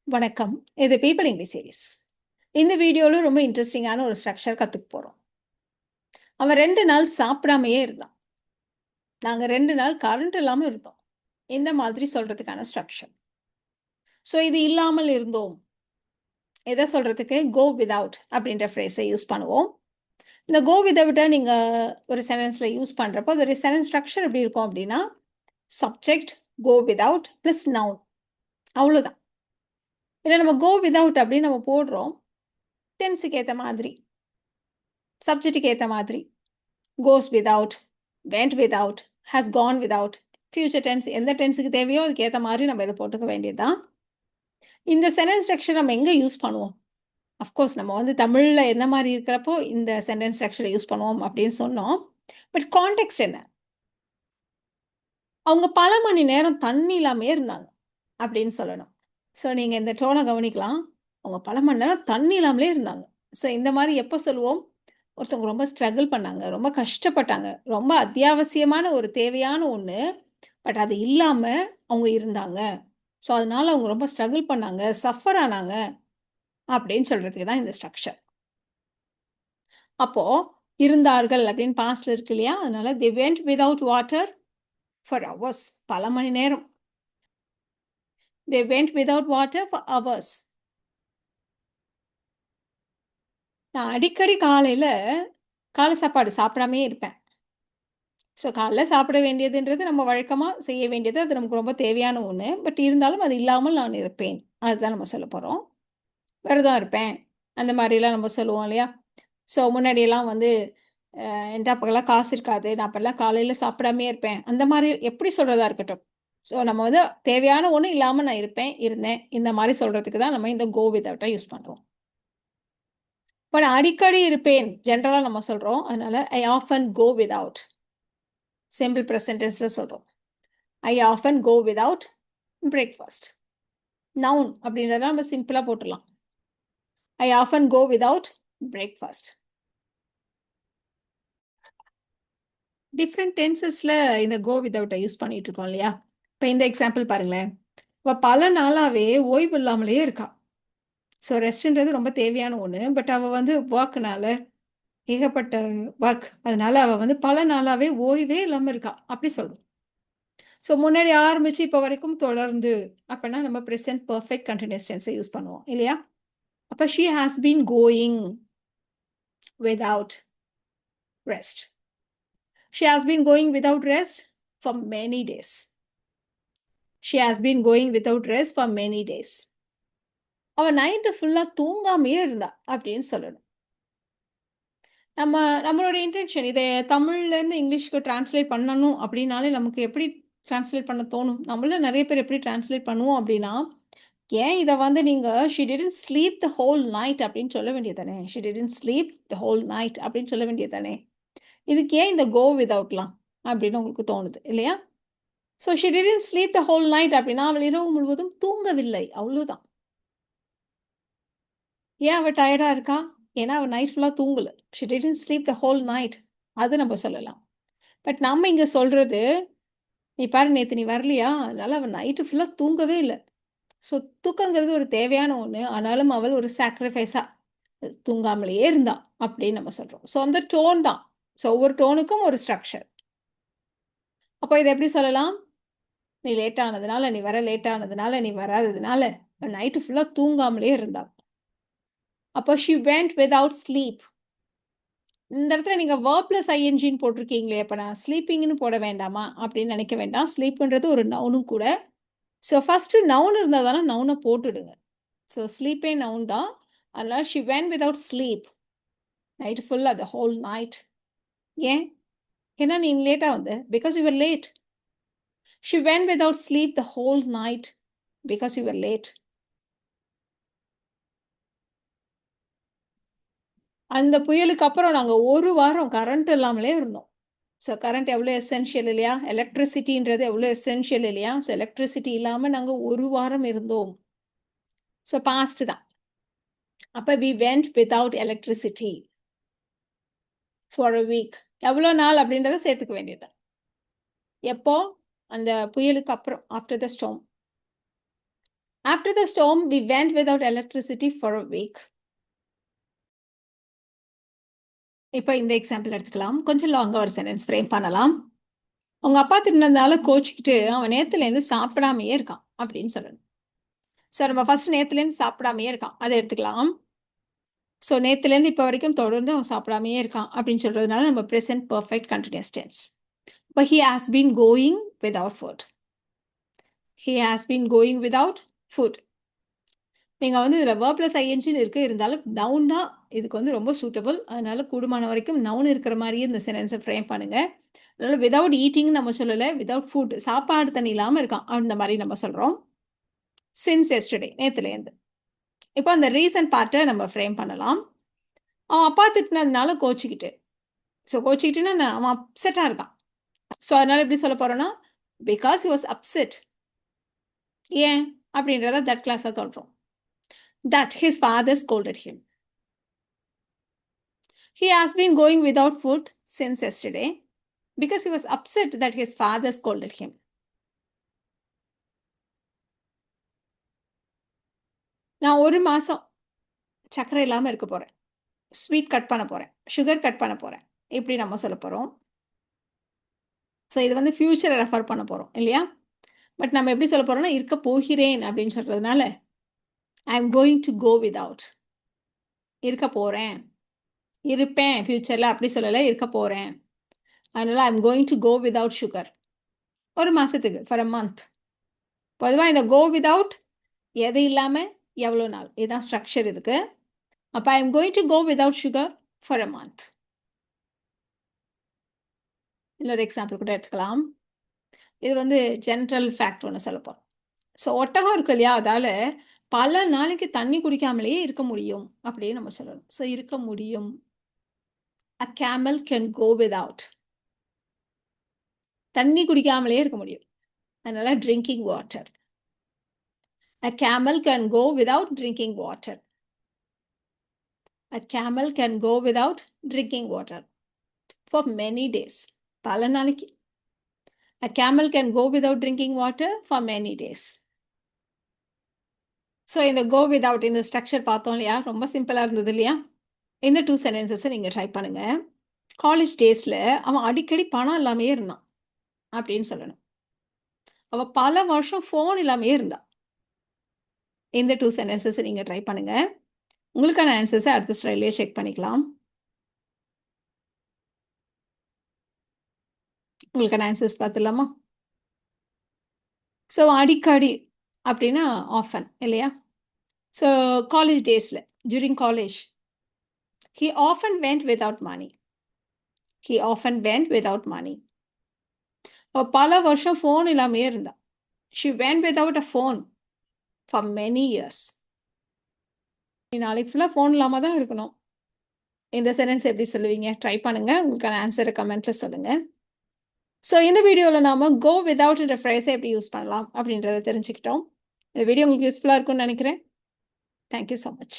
வணக்கம். இது people English series. இந்த வீடியோல ரொம்ப இன்ட்ரஸ்டிங்கான ஒரு ஸ்ட்ரக்சர் கத்துக்க போறோம். அவன் 2 நாள் சாப்பிடாமயே இருந்தான். நாங்க 2 நாள் கரண்ட் இல்லாம இருந்தோம். இந்த மாதிரி சொல்றதுக்கான ஸ்ட்ரக்சர். ஸோ இது இல்லாமல் இருந்தோம். எத சொல்றதுக்கு கோ வித்தவுட் அப்படின்ற ஃப்ரேஸை யூஸ் பண்ணுவோம். இந்த கோ வித்தவுட்ட நீங்க ஒரு சென்டென்ஸ்ல யூஸ் பண்றப்போ, அதோட சென்டென்ஸ் ஸ்ட்ரக்சர் எப்படி இருக்கும் அப்படின்னா, subject, go without plus noun. அவ்வளோதான். இதில நம்ம கோ வித்தவுட் அப்படின்னு நம்ம போடுறோம். டென்ஸுக்கு ஏத்த மாதிரி, சப்ஜெக்ட்டுக்கு ஏத்த மாதிரி. goes without, went without, has gone without, future tense எந்த டென்ஸுக்கு தேவையோ அதுக்கு ஏத்த மாதிரி நம்ம இதை போட்டுக்க வேண்டியதுதான். இந்த சென்டென்ஸ் ஸ்ட்ரக்சர் நம்ம எங்க யூஸ் பண்ணுவோம்? அஃப்கோர்ஸ் நம்ம வந்து தமிழ்ல எந்த மாதிரி இருக்கிறப்போ இந்த சென்டென்ஸ் ஸ்ட்ரக்சரை யூஸ் பண்ணுவோம் அப்படின்னு சொன்னோம். பட் கான்டெக்ஸ்ட் என்ன? அவங்க பல மணி நேரம் தண்ணி இல்லாமே இருந்தாங்க அப்படின்னு சொல்லணும். ஸோ நீங்க இந்த டோனை கவனிக்கலாம். அவங்க பல மணி நேரம் தண்ணி இல்லாமலே இருந்தாங்க. ஸோ இந்த மாதிரி எப்போ சொல்லுவோம்? ஒருத்தவங்க ரொம்ப ஸ்ட்ரகிள் பண்ணாங்க, ரொம்ப கஷ்டப்பட்டாங்க, ரொம்ப அத்தியாவசியமான ஒரு தேவையான ஒண்ணு. பட் அது இல்லாம அவங்க இருந்தாங்க. ஸோ அதனால அவங்க ரொம்ப ஸ்ட்ரகிள் பண்ணாங்க, சஃபர் ஆனாங்க அப்படின்னு சொல்றதுக்கு தான் இந்த ஸ்ட்ரக்சர். அப்போ இருந்தார்கள் அப்படின்னு பாஸ்ட்ல இருக்கு இல்லையா? அதனால they went without water for hours. பல மணி நேரம். They went without water for hours. நான் அடிக்கடி காலையில காலை சாப்பாடு சாப்பிடாமயே இருப்பேன். ஸோ காலைல சாப்பிட வேண்டியதுன்றது நம்ம வழக்கமா செய்ய வேண்டியது. அது நமக்கு ரொம்ப தேவையான ஒண்ணு. பட் இருந்தாலும் அது இல்லாமல் நான் இருப்பேன். அதுதான் நம்ம சொல்லப் போறோம். விரதம் இருப்பேன். அந்த மாரிலாம் நம்ம சொல்லுவோம் இல்லையா? ஸோ முன்னாடியெல்லாம் வந்து என்ட்ட அப்பலாம் காசு இருக்காது. நான் அப்பலாம் காலையில சாப்பிடாமயே இருப்பேன். அந்த மாரி எப்படி சொல்றதா இருக்கட்டும். ஸோ நம்ம வந்து தேவையான ஒண்ணு இல்லாம நான் இருப்பேன், இருந்தேன். இந்த மாரி சொல்றதுக்கு தான் நம்ம இந்த கோ வித்தவுட்ட யூஸ் பண்றோம். இப்ப நான் அடிக்கடி இருப்பேன். ஜெனரலா நம்ம சொல்றோம். அதனால I often go without. Simple present டென்ஸ்ல சொல்றோம். I often go without breakfast. Noun அப்படின்றத நம்ம சிம்பிளா போட்டுடலாம். I often go without breakfast. Different டென்சஸ்ல இந்த கோ வித்தவுட்ட யூஸ் பண்ணிட்டு இருக்கோம் இல்லையா? இப்ப இந்த எக்ஸாம்பிள் பாருங்களேன். அவ பல நாளாவே ஓய்வு இல்லாமலே இருக்கா. ஸோ ரெஸ்ட்ன்றது ரொம்ப தேவையான ஒண்ணு. பட் அவ வந்து வொர்க்னால ஏகப்பட்ட வொர்க். அதனால அவ வந்து பல நாளாவே ஓய்வே இல்லாம இருக்கா. அப்படி சொல்றோம். ஸோ முன்னாடி ஆரம்பிச்சு இப்ப வரைக்கும் தொடர்ந்து அப்பன்னா நம்ம பிரசன்ட் பெர்ஃபெக்ட் கன்டினியூஸ் டென்ஸை யூஸ் பண்ணுவோம் இல்லையா? அப்ப she has been going without rest. She has been going without rest for many days. She has been going without rest for many days. அவ நைட்டு ஃபுல்லா தூங்காமயே இருந்தா அப்படின்னு சொல்லணும். நம்மளோட இன்டென்ஷன் இதை தமிழ்லேருந்து இங்கிலீஷ்க்கு டிரான்ஸ்லேட் பண்ணணும் அப்படின்னாலே நமக்கு எப்படி டிரான்ஸ்லேட் பண்ண தோணும்? நம்மள நிறைய பேர் எப்படி டிரான்ஸ்லேட் பண்ணுவோம் அப்படின்னா, ஏன் இதை வந்து நீங்க she didn't sleep the whole night அப்படின்னு சொல்ல வேண்டியதானே? She didn't sleep the whole night அப்படின்னு சொல்ல வேண்டியதானே? இதுக்கு ஏன் இந்த கோ வித்தவுட்லாம் அப்படின்னு உங்களுக்கு தோணுது இல்லையா? So she didn't sleep the whole night அப்படின்னா அவள் இரவு முழுவதும் தூங்கவில்லை. அவ்வளவுதான். ஏன் அவ டயர்டா இருக்கா? ஏன்னா அவ நைட் ஃபுல்லா தூங்கல. She didn't sleep the whole night. அது நம்ம சொல்லலாம். பட் நம்ம இங்க சொல்றது, "நீ பாரு நேத்து நீ வரலையா? அதனால அவ நைட்டு ஃபுல்லா தூங்கவே இல்ல." ஸோ தூக்கங்கிறது ஒரு தேவையான ஒண்ணு. ஆனாலும் அவள் ஒரு சாக்ரிஃபைஸா தூங்காமலேயே இருந்தா அப்படின்னு நம்ம சொல்றோம். ஸோ அந்த டோன் தான். ஸோ ஒவ்வொரு டோனுக்கும் ஒரு ஸ்ட்ரக்சர். அப்போ இத எப்படி சொல்லலாம்? "நீ லேட் ஆனதுனால, நீ வர லேட் ஆனதுனால, நீ வராததுனால நைட்டு ஃபுல்லா தூங்காமலே இருந்தா." அப்போ ஷி வென்ட் வித்தவுட் ஸ்லீப். இந்த இடத்துல நீங்க வெர்ப் பிளஸ் ஐஎன்ஜின்னு போட்டிருக்கீங்களே, அப்ப நான் ஸ்லீப்பிங்ன்னு போட வேண்டாமா? அப்படின்னு நினைக்க வேண்டாம். ஸ்லீப்ன்றது ஒரு நவுனும் கூட. ஸோ ஃபர்ஸ்ட்டு நவுன் இருந்தா தானே நவுன போட்டுடுங்க. ஸோ ஸ்லீப்பே நவுன் தான். அதனால she vent without sleep. Night ஃபுல்லா த ஹோல் நைட். ஏன்? ஏன்னா நீ லேட்டா வந்த. Because you were late. She vent without sleep the whole night because you were late. அந்த புயலுக்கு அப்புறம் நாங்க 1 வாரம் கரண்ட் இல்லாமலே இருந்தோம். ஸோ கரண்ட் எவ்வளோ எசென்ஷியல் இல்லையா? எலக்ட்ரிசிட்டின்றது எவ்வளோ எசென்ஷியல் இல்லையா? ஸோ எலக்ட்ரிசிட்டி இல்லாம நாங்க 1 வாரம் இருந்தோம். ஸோ பாஸ்ட் தான். அப்ப we went without electricity for a week. எவ்வளோ நாள் அப்படின்றத சேர்த்துக்க வேண்டியது தான். எப்போ? அந்த புயலுக்கு அப்புறம். After the storm. After the storm, we went without electricity for a week. இப்போ இந்த எக்ஸாம்பிள் எடுத்துக்கலாம். கொஞ்சம் லாங்கா ஒரு சென்டென்ஸ் ஃப்ரேம் பண்ணலாம். உங்க அப்பா திட்டினதுனால கோச்சுக்கிட்டு அவன் நேத்துலேருந்து சாப்பிடாமயே இருக்கான் அப்படின்னு சொல்லணும். ஸோ நம்ம ஃபர்ஸ்ட் நேத்துலேருந்து சாப்பிடாமயே இருக்கான் அதை எடுத்துக்கலாம். ஸோ நேத்துலேருந்து இப்போ வரைக்கும் தொடர்ந்து அவன் சாப்பிடாமயே இருக்கான் அப்படின்னு சொல்றதுனால நம்ம ப்ரெசென்ட் பர்ஃபெக்ட் கண்டினியூஸ் டென்ஸ். இப்போ he has been going without food. He has been going without food. நீங்க வந்து இதில் verb plus ing இருக்கு, இருந்தாலும் நவுன் தான் இதுக்கு வந்து ரொம்ப சூட்டபிள். அதனால கூடுமான வரைக்கும் நவுன் இருக்கிற மாதிரியே இந்த சென்டென்ஸை ஃப்ரேம் பண்ணுங்க. அதனால விதவுட் ஈட்டிங் நம்ம சொல்லலை, விதவுட் ஃபுட் சாப்பாடு தண்ணி இல்லாமல் இருக்கான் அந்த மாதிரி நம்ம சொல்கிறோம். சின்ஸ் எஸ்டர்டே நேற்றுலேருந்து. இப்போ அந்த ரீசன் பார்ட்டை நம்ம ஃப்ரேம் பண்ணலாம். அவன் அப்பா திட்டினதுனால கோச்சிக்கிட்டு. ஸோ கோச்சிக்கிட்டுன்னா அவன் அப்செட்டாக இருக்கான். ஸோ அதனால எப்படி சொல்ல போகிறோன்னா பிகாஸ் ஹி வாஸ் அப்செட். ஏன் அப்படின்றத தட் கிளாஸாக சொல்கிறோம். That his father scolded him. He has been going without food since yesterday because he was upset that his father scolded him. நான் ஒரு மாதம் சர்க்கரை இல்லாமல் இருக்க போகிறேன், ஸ்வீட் கட் பண்ண போகிறேன், சுகர் கட் பண்ண போகிறேன், இப்படி நம்ம சொல்ல போகிறோம். ஸோ இது வந்து ஃப்யூச்சரை ரெஃபர் பண்ண போகிறோம் இல்லையா? பட் நம்ம எப்படி சொல்ல போகிறோம்னா இருக்க போகிறேன் அப்படின்னு சொல்கிறதுனால I am going to go without. இருக்க போகிறேன், இருப்பேன் ஃப்யூச்சரில் அப்படி சொல்லலை, இருக்க போகிறேன். அதனால் I am going to go without sugar. ஒரு மாதத்துக்கு ஃபார் அ மந்த். பொதுவாக இந்த கோ விதவுட் எது இல்லாமல் எவ்வளோ நாள் இதுதான் ஸ்ட்ரக்சர் இதுக்கு. அப்போ I am going to go without sugar for a month. இன்னொரு எக்ஸாம்பிள் கூட எடுத்துக்கலாம். இது வந்து ஜென்ரல் ஃபேக்ட் ஒன்று சொல்ல போகிறோம். ஸோ ஒட்டகம் இருக்கு இல்லையா, அதால் பல நாளைக்கு தண்ணி குடிக்காமலேயே இருக்க முடியும் அப்படின்னு நம்ம சொல்லணும். ஸோ இருக்க முடியும். அ கேமல் கேன் கோ விதவுட். தண்ணி குடிக்காமலே இருக்க முடியும், அதனால drinking water. A camel can go without drinking water. A camel can go without drinking water for many days. பல நாளைக்கு. A camel can go without drinking water for many days. So இந்த go without இந்த structure பார்த்தோம் இல்லையா, ரொம்ப சிம்பிளாக இருந்தது இல்லையா? இந்த 2 சென்டென்சஸை நீங்கள் ட்ரை பண்ணுங்க. காலேஜ் டேஸில் அவன் அடிக்கடி பணம் இல்லாமையே இருந்தான் அப்படின்னு சொல்லணும். அவள் பல வருஷம் ஃபோன் இல்லாமையே இருந்தான். இந்த 2 சென்டென்சஸை நீங்கள் ட்ரை பண்ணுங்க. உங்களுக்கான ஆன்சர்ஸை அடுத்த ஸ்லைட்லேயே செக் பண்ணிக்கலாம். உங்களுக்கான ஆன்சர்ஸ் பார்த்துலாமா? ஸோ அடிக்கடி அப்படின்னா ஆஃபன் இல்லையா? ஸோ காலேஜ் டேஸில் during college he often went without money. He often went without money. பல வருஷம் ஃபோன் இல்லாமையே இருந்தா. She went without a phone for many years. நாளைக்கு ஃபுல்லாக ஃபோன் இல்லாமல் தான் இருக்கணும். இந்த சென்டென்ஸ் எப்படி சொல்லுவீங்க? ட்ரை பண்ணுங்க. உங்களுக்கான ஆன்சரை கமெண்ட்ல சொல்லுங்க. ஸோ இந்த வீடியோவில் நாம கோ விதவுட் என்ற ஃப்ரேஸை எப்படி யூஸ் பண்ணலாம் அப்படின்றத தெரிஞ்சுக்கிட்டோம். இந்த வீடியோ உங்களுக்கு யூஸ்ஃபுல்லாக இருக்கும்னு நினைக்கிறேன். Thank you so much.